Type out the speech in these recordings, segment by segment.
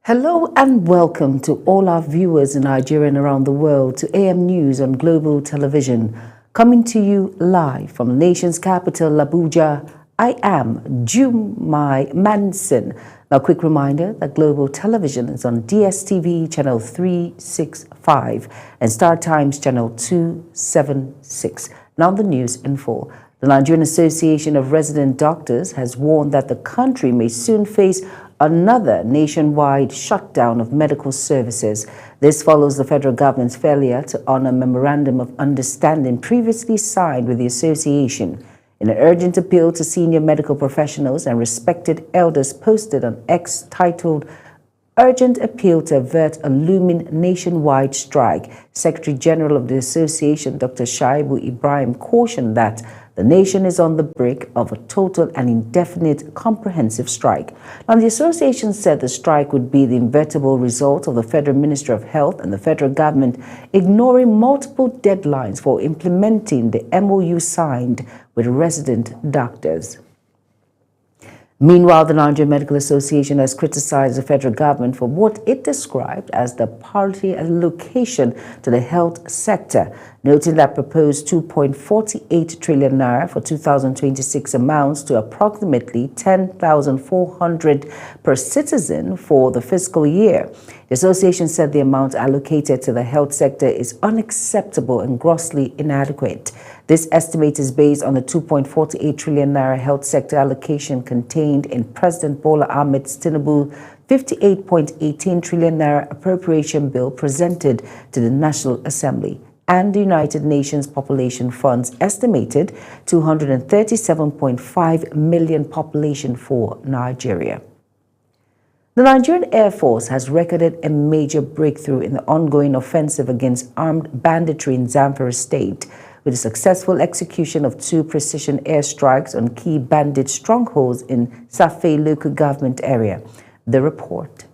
Hello and welcome to all our viewers in Nigeria and around the world to AM News on Global Television. Coming to you live from the nation's capital, Abuja, I am Jumai Manson. Now, a quick reminder that Global Television is on DSTV channel 365 and Star Times channel 276. Now, the news in full. The Nigerian Association of Resident Doctors has warned that the country may soon face another nationwide shutdown of medical services. This follows the federal government's failure to honor a memorandum of understanding previously signed with the association. In an urgent appeal to senior medical professionals and respected elders posted on X titled Urgent Appeal to Avert a Looming Nationwide Strike, Secretary General of the Association, Dr. Shaibu Ibrahim, cautioned that the nation is on the brink of a total and indefinite comprehensive strike. Now, the association said the strike would be the inevitable result of the Federal Ministry of Health and the federal government ignoring multiple deadlines for implementing the MOU signed with resident doctors. Meanwhile, the Nigerian Medical Association has criticized the federal government for what it described as the party allocation to the health sector, noting that proposed 2.48 trillion naira for 2026 amounts to approximately 10,400 per citizen for the fiscal year. The association said the amount allocated to the health sector is unacceptable and grossly inadequate. This estimate is based on the 2.48 trillion naira health sector allocation contained in President Bola Ahmed Tinubu's 58.18 trillion naira appropriation bill presented to the National Assembly, and the United Nations Population Fund's estimated 237.5 million population for Nigeria. The Nigerian Air Force has recorded a major breakthrough in the ongoing offensive against armed banditry in Zamfara State, with the successful execution of 2 precision airstrikes on key bandit strongholds in Safe local government area. The report.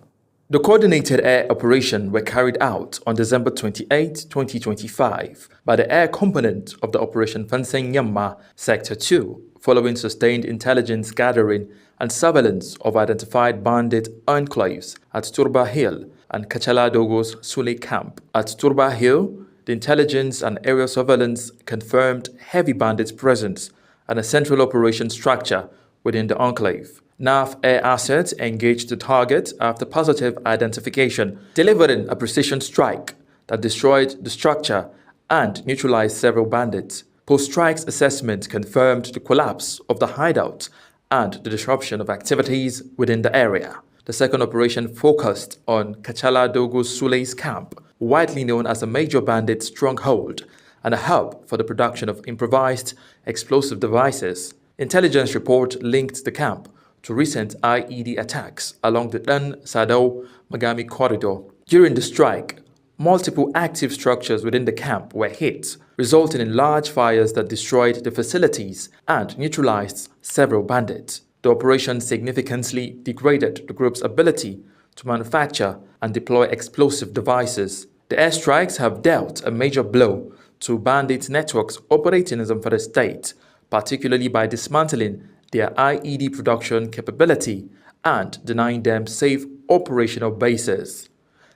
The coordinated air operation were carried out on December 28, 2025 by the air component of the Operation Fanseng Yamma Sector 2, following sustained intelligence gathering and surveillance of identified bandit enclaves at Turba Hill and Kachala Dogo's Sule camp. At Turba Hill, the intelligence and aerial surveillance confirmed heavy bandits' presence and a central operation structure within the enclave. NAF air assets engaged the target after positive identification, delivering a precision strike that destroyed the structure and neutralized several bandits. Post-strike assessment confirmed the collapse of the hideout and the disruption of activities within the area. The second operation focused on Kachala Dogo Sule's camp, widely known as a major bandit stronghold and a hub for the production of improvised explosive devices. Intelligence report linked the camp to recent IED attacks along the Dan Sadao Magami corridor. During the strike, multiple active structures within the camp were hit, resulting in large fires that destroyed the facilities and neutralized several bandits. The operation significantly degraded the group's ability to manufacture and deploy explosive devices. The airstrikes have dealt a major blow to bandit networks operating in Zamfara State, particularly by dismantling their IED production capability and denying them safe operational bases.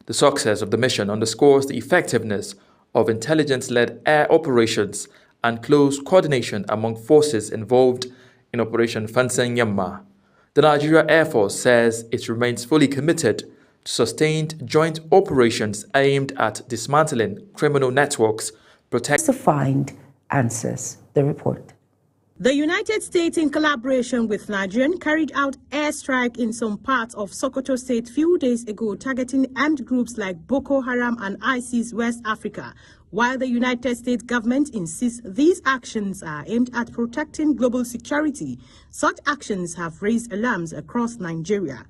The success of the mission underscores the effectiveness of intelligence-led air operations and close coordination among forces involved in Operation Fanseng Yamma. The Nigeria Air Force says it remains fully committed to sustained joint operations aimed at dismantling criminal networks, To find answers. The report. The United States, in collaboration with Nigeria, carried out airstrike in some parts of Sokoto State few days ago, targeting armed groups like Boko Haram and ISIS West Africa. While the United States government insists these actions are aimed at protecting global security, such actions have raised alarms across Nigeria.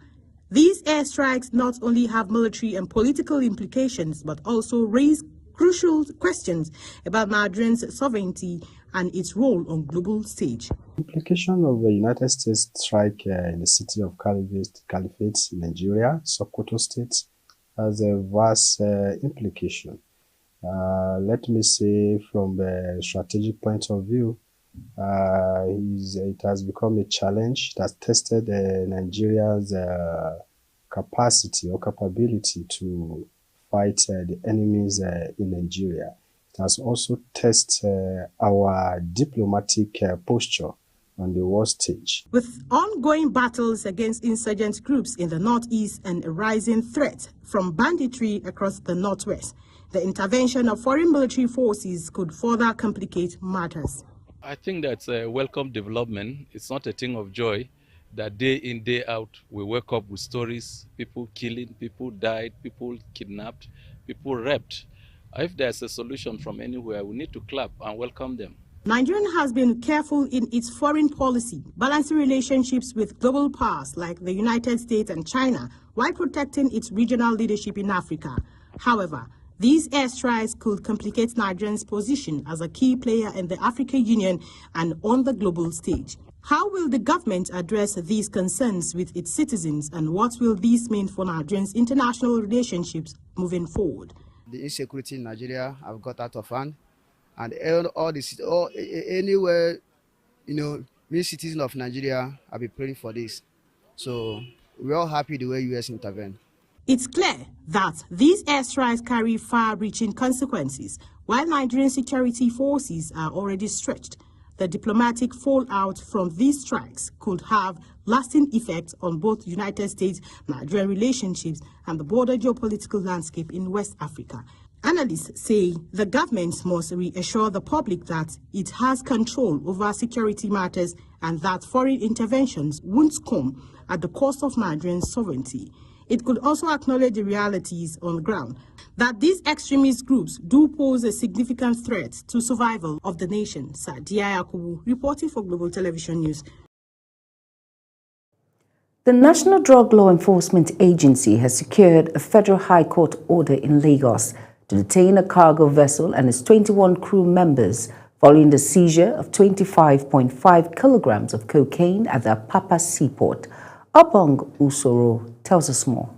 These airstrikes not only have military and political implications, but also raise crucial questions about Nigeria's sovereignty and its role on global stage. Implication of the United States strike in the city of Caliphate, Nigeria, Sokoto State, has a vast implication. Let me say, from a strategic point of view, it has become a challenge that tested Nigeria's capacity or capability to fight the enemies in Nigeria. It has also tested our diplomatic posture on the world stage. With ongoing battles against insurgent groups in the northeast and a rising threat from banditry across the northwest, the intervention of foreign military forces could further complicate matters. I think that's a welcome development. It's not a thing of joy that day in, day out, we wake up with stories, people killing, people died, people kidnapped, people raped. If there's a solution from anywhere, we need to clap and welcome them. Nigeria has been careful in its foreign policy, balancing relationships with global powers like the United States and China, while protecting its regional leadership in Africa. However, these airstrikes could complicate Nigeria's position as a key player in the African Union and on the global stage. How will the government address these concerns with its citizens, and what will this mean for Nigeria's international relationships moving forward? The insecurity in Nigeria have got out of hand, and anywhere, we citizens of Nigeria have been praying for this. So we're all happy the way US intervened. It's clear that these airstrikes carry far-reaching consequences. While Nigerian security forces are already stretched, the diplomatic fallout from these strikes could have lasting effects on both United States-Nigerian relationships and the broader geopolitical landscape in West Africa. Analysts say the government must reassure the public that it has control over security matters and that foreign interventions won't come at the cost of Nigerian sovereignty. It could also acknowledge the realities on the ground, that these extremist groups do pose a significant threat to survival of the nation. Sadia Yakubu, reporting for Global Television News. The National Drug Law Enforcement Agency has secured a federal high court order in Lagos to detain a cargo vessel and its 21 crew members following the seizure of 25.5 kilograms of cocaine at the Apapa seaport. Obong Usoro tells us more.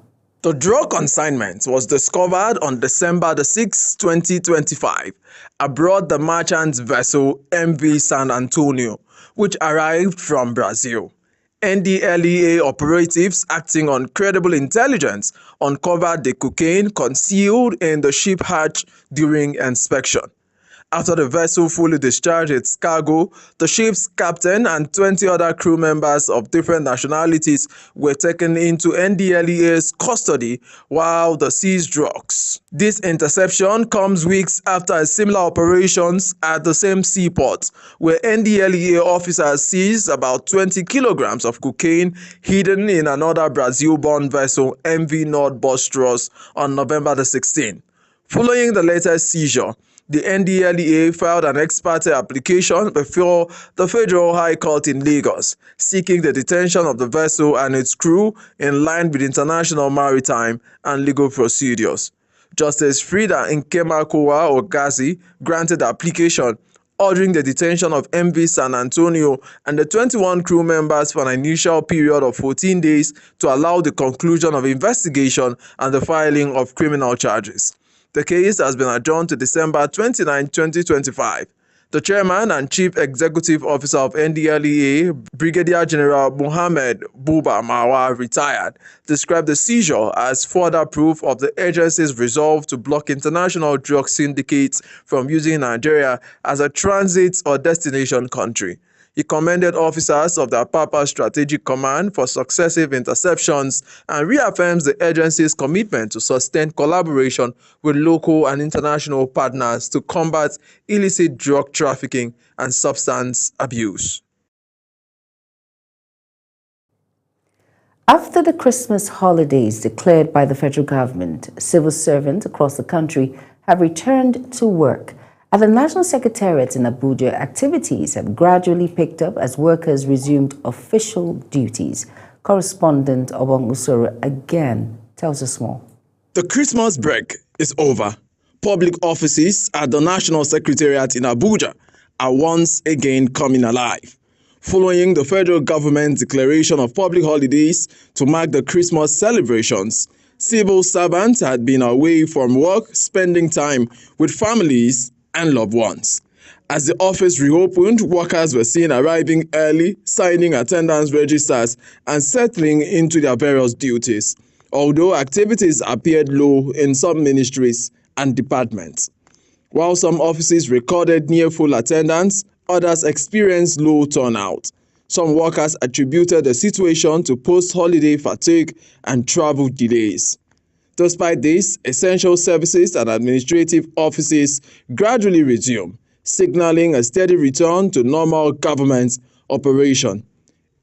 The drug consignment was discovered on December 6, 2025, aboard the merchant vessel MV San Antonio, which arrived from Brazil. NDLEA operatives acting on credible intelligence uncovered the cocaine concealed in the ship hatch during inspection. After the vessel fully discharged its cargo, the ship's captain and 20 other crew members of different nationalities were taken into NDLEA's custody while the seized drugs. This interception comes weeks after similar operations at the same seaport, where NDLEA officers seized about 20 kilograms of cocaine hidden in another Brazil-born vessel, MV North Bostrus, on November 16. Following the latest seizure, the NDLEA filed an ex parte application before the Federal High Court in Lagos, seeking the detention of the vessel and its crew in line with international maritime and legal procedures. Justice Frida Nkemakowa Ogazi granted the application, ordering the detention of MV San Antonio and the 21 crew members for an initial period of 14 days to allow the conclusion of investigation and the filing of criminal charges. The case has been adjourned to December 29, 2025. The chairman and chief executive officer of NDLEA, Brigadier General Mohammed Buba Marwa, retired, described the seizure as further proof of the agency's resolve to block international drug syndicates from using Nigeria as a transit or destination country. He commended officers of the Apapa Strategic Command for successive interceptions and reaffirms the agency's commitment to sustain collaboration with local and international partners to combat illicit drug trafficking and substance abuse. After the Christmas holidays declared by the federal government, civil servants across the country have returned to work. At the National Secretariat in Abuja, activities have gradually picked up as workers resumed official duties. Correspondent Obong Usoro again tells us more. The Christmas break is over. Public offices at the National Secretariat in Abuja are once again coming alive. Following the federal government's declaration of public holidays to mark the Christmas celebrations, civil servants had been away from work, spending time with families and loved ones. As the office reopened, workers were seen arriving early, signing attendance registers, and settling into their various duties. although activities appeared low in some ministries and departments. While some offices recorded near full attendance, others experienced low turnout. Some workers attributed the situation to post-holiday fatigue and travel delays. Despite this, essential services and administrative offices gradually resumed, signaling a steady return to normal government operation.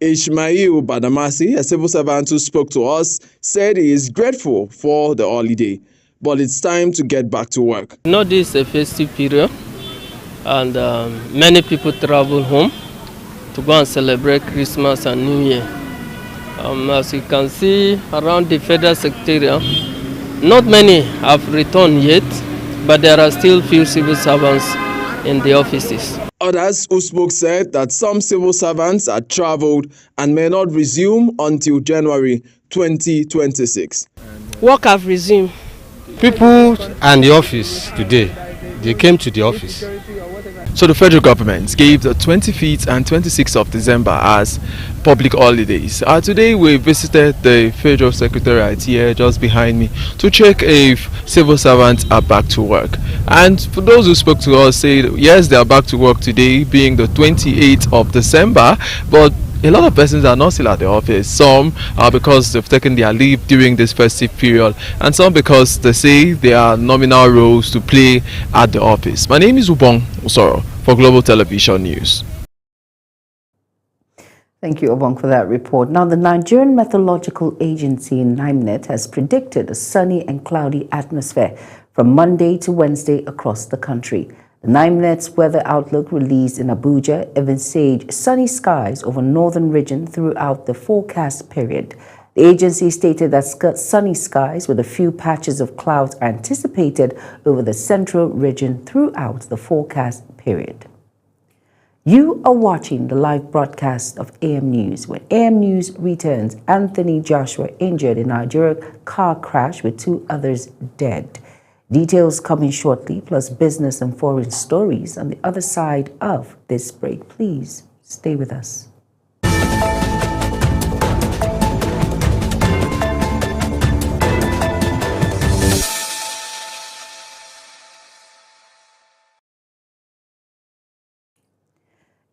Ishmael Badamasi, a civil servant who spoke to us, said he is grateful for the holiday, but it's time to get back to work. This is a festive period, and many people travel home to go and celebrate Christmas and New Year. As you can see around the federal secretariat, not many have returned yet, but there are still few civil servants in the offices. Others who spoke said that some civil servants had traveled and may not resume until January 2026. Work have resumed. People and the office today, they came to the office. So the federal government gave the 25th and 26th of December as public holidays. Today we visited the Federal Secretariat here just behind me to check if civil servants are back to work. And for those who spoke to us, say yes, they are back to work today, being the 28th of December, but a lot of persons are not still at the office. Some are because they've taken their leave during this festive period, and some because they say there are nominal roles to play at the office. My name is Ubong Usoro for Global Television News. Thank you, Obong, for that report. Now, the Nigerian Meteorological Agency, NIMET, has predicted a sunny and cloudy atmosphere from Monday to Wednesday across the country. The NIMET's weather outlook released in Abuja envisaged sunny skies over northern region throughout the forecast period. The agency stated that sunny skies with a few patches of clouds are anticipated over the central region throughout the forecast period. You are watching the live broadcast of AM News. When AM News returns, Anthony Joshua injured in Nigeria car crash with 2 others dead. Details coming shortly, plus business and foreign stories on the other side of this break. Please stay with us.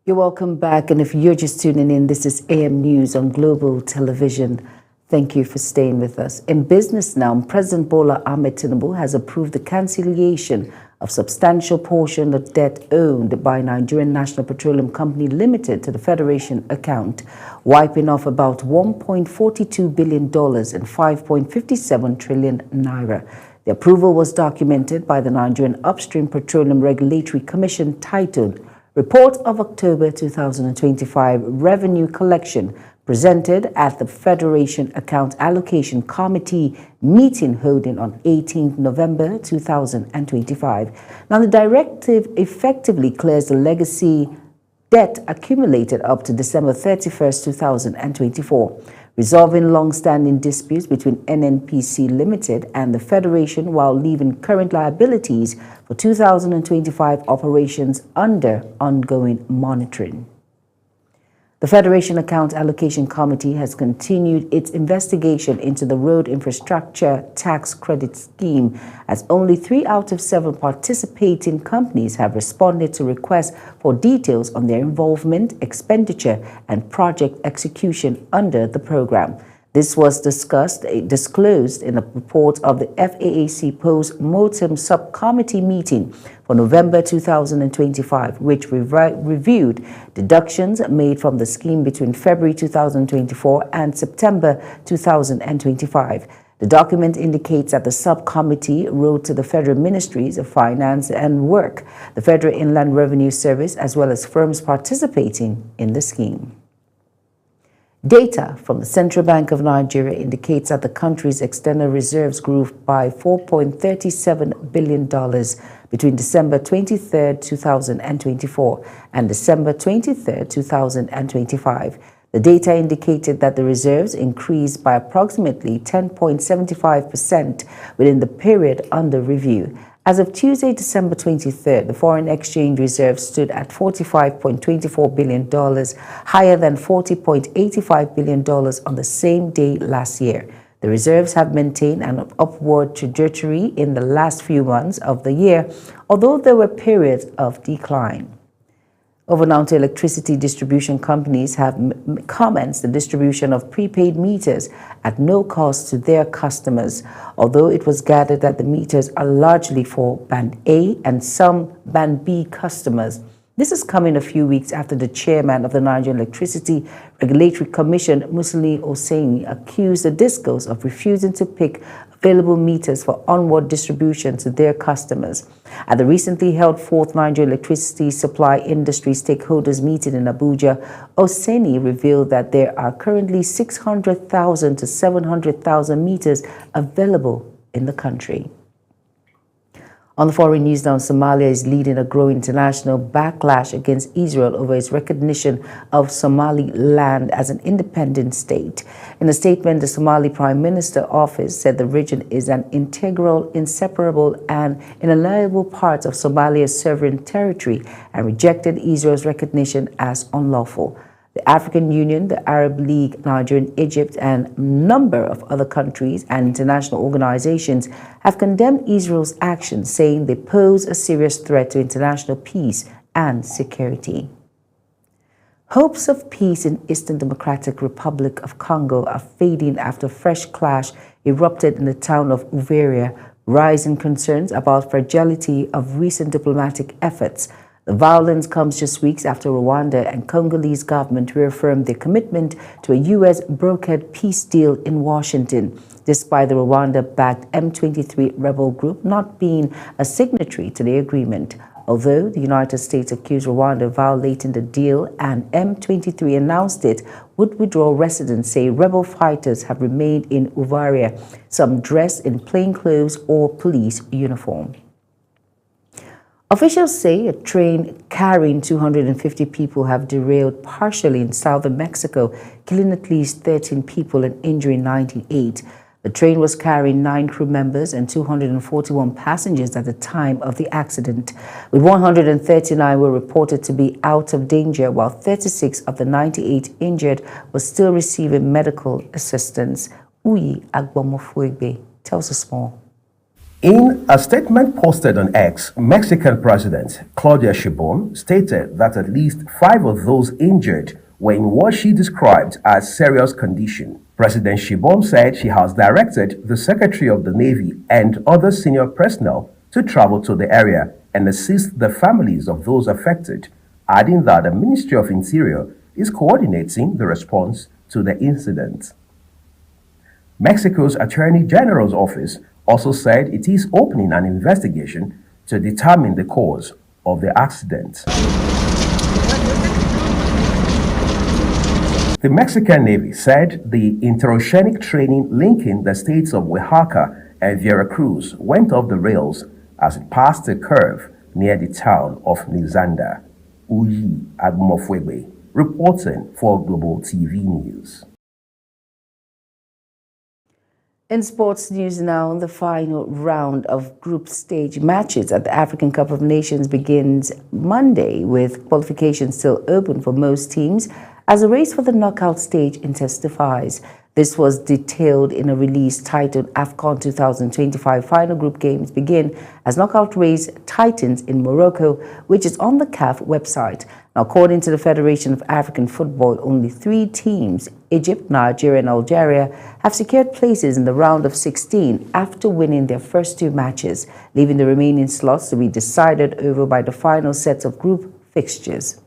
You're welcome back, and if you're just tuning in, this is AM News on Global Television. Thank you for staying with us. In business now, President Bola Ahmed Tinubu has approved the cancellation of substantial portion of debt owned by Nigerian National Petroleum Company Limited to the Federation account, wiping off about $1.42 billion and 5.57 trillion naira. The approval was documented by the Nigerian Upstream Petroleum Regulatory Commission titled Report of October 2025 Revenue Collection, presented at the Federation Account Allocation Committee meeting holding on 18 November 2025. Now, the directive effectively clears the legacy debt accumulated up to December 31st, 2024, resolving long-standing disputes between NNPC Limited and the Federation while leaving current liabilities for 2025 operations under ongoing monitoring. The Federation Account Allocation Committee has continued its investigation into the Road Infrastructure Tax Credit Scheme, as only 3 out of 7 participating companies have responded to requests for details on their involvement, expenditure, and project execution under the program. This was disclosed in a report of the FAAC Post-Mortem Subcommittee meeting for November 2025, which reviewed deductions made from the scheme between February 2024 and September 2025. The document indicates that the subcommittee wrote to the Federal Ministries of Finance and Work, the Federal Inland Revenue Service, as well as firms participating in the scheme. Data from the Central Bank of Nigeria indicates that the country's external reserves grew by $4.37 billion between December 23, 2024 and December 23, 2025. The data indicated that the reserves increased by approximately 10.75% within the period under review. As of Tuesday, December 23rd, the foreign exchange reserve stood at $45.24 billion, higher than $40.85 billion on the same day last year. The reserves have maintained an upward trajectory in the last few months of the year, although there were periods of decline. Over now to electricity distribution companies have commenced the distribution of prepaid meters at no cost to their customers, although it was gathered that the meters are largely for Band A and some Band B customers. This is coming a few weeks after the chairman of the Nigerian Electricity Regulatory Commission, Musili Oseni, accused the DISCOs of refusing to pick available meters for onward distribution to their customers. At the recently held 4th Nigerian Electricity Supply Industry Stakeholders Meeting in Abuja, Oseni revealed that there are currently 600,000 to 700,000 meters available in the country. On the foreign news now, Somalia is leading a growing international backlash against Israel over its recognition of Somaliland as an independent state. In a statement, the Somali Prime Minister office said the region is an integral, inseparable, and inalienable part of Somalia's sovereign territory and rejected Israel's recognition as unlawful. The African Union, the Arab League, Nigeria, Egypt, and a number of other countries and international organizations have condemned Israel's actions, saying they pose a serious threat to international peace and security. Hopes of peace in Eastern Democratic Republic of Congo are fading after a fresh clash erupted in the town of Uveria, rising concerns about fragility of recent diplomatic efforts. The violence comes just weeks after Rwanda and Congolese government reaffirmed their commitment to a U.S. brokered peace deal in Washington, despite the Rwanda-backed M23 rebel group not being a signatory to the agreement. Although the United States accused Rwanda of violating the deal and M23 announced it would withdraw, residents say rebel fighters have remained in Uvaria, some dressed in plainclothes or police uniform. Officials say a train carrying 250 people have derailed partially in southern Mexico, killing at least 13 people and injuring 98. The train was carrying 9 crew members and 241 passengers at the time of the accident, with 139 were reported to be out of danger, while 36 of the 98 injured were still receiving medical assistance. Uyi Agbomofuegbe tells us more. In a statement posted on X, Mexican President Claudia Sheinbaum stated that at least 5 of those injured were in what she described as serious condition. President Sheinbaum said she has directed the Secretary of the Navy and other senior personnel to travel to the area and assist the families of those affected, adding that the Ministry of Interior is coordinating the response to the incident. Mexico's Attorney General's office also said it is opening an investigation to determine the cause of the accident. The Mexican Navy said the interoceanic training linking the states of Oaxaca and Veracruz went off the rails as it passed a curve near the town of Nizanda. Uyi Agbomofuegbe, reporting for Global TV News. In sports news now, the final round of group stage matches at the African Cup of Nations begins Monday, with qualifications still open for most teams as the race for the knockout stage intensifies. This was detailed in a release titled AFCON 2025 Final Group Games Begin as Knockout Race tightens in Morocco, which is on the CAF website. Now, according to the Federation of African Football, only 3 teams, Egypt, Nigeria, and Algeria, have secured places in the round of 16 after winning their first 2 matches, leaving the remaining slots to be decided over by the final sets of group fixtures.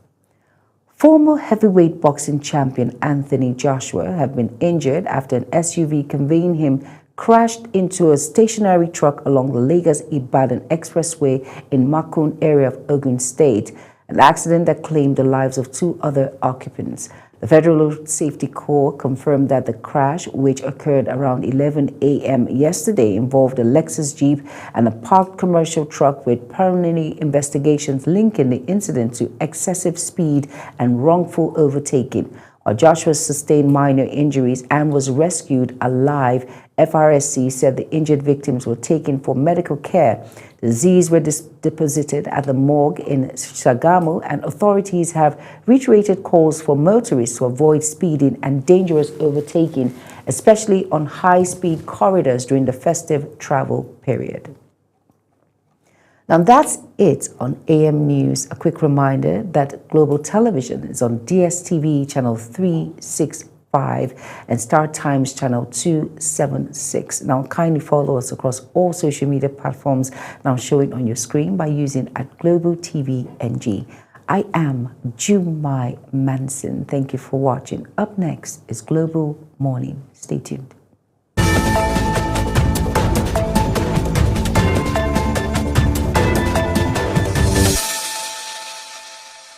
Former heavyweight boxing champion Anthony Joshua had been injured after an SUV conveying him crashed into a stationary truck along the Lagos-Ibadan Expressway in Makun area of Ogun State, an accident that claimed the lives of 2 other occupants. The Federal Road Safety Corps confirmed that the crash, which occurred around 11 a.m. yesterday, involved a Lexus Jeep and a parked commercial truck, with preliminary investigations linking the incident to excessive speed and wrongful overtaking. While Joshua sustained minor injuries and was rescued alive, FRSC said the injured victims were taken for medical care. The Zs were deposited at the morgue in Shagamu, and authorities have reiterated calls for motorists to avoid speeding and dangerous overtaking especially on high-speed corridors during the festive travel period. Now that's it on AM News. A quick reminder that Global Television is on DSTV channel 365 and Star Times channel 276. Now kindly follow us across all social media platforms now showing on your screen by using @GlobalTVNG. I am Jumai Manson. Thank you for watching. Up next is Global Morning. Stay tuned.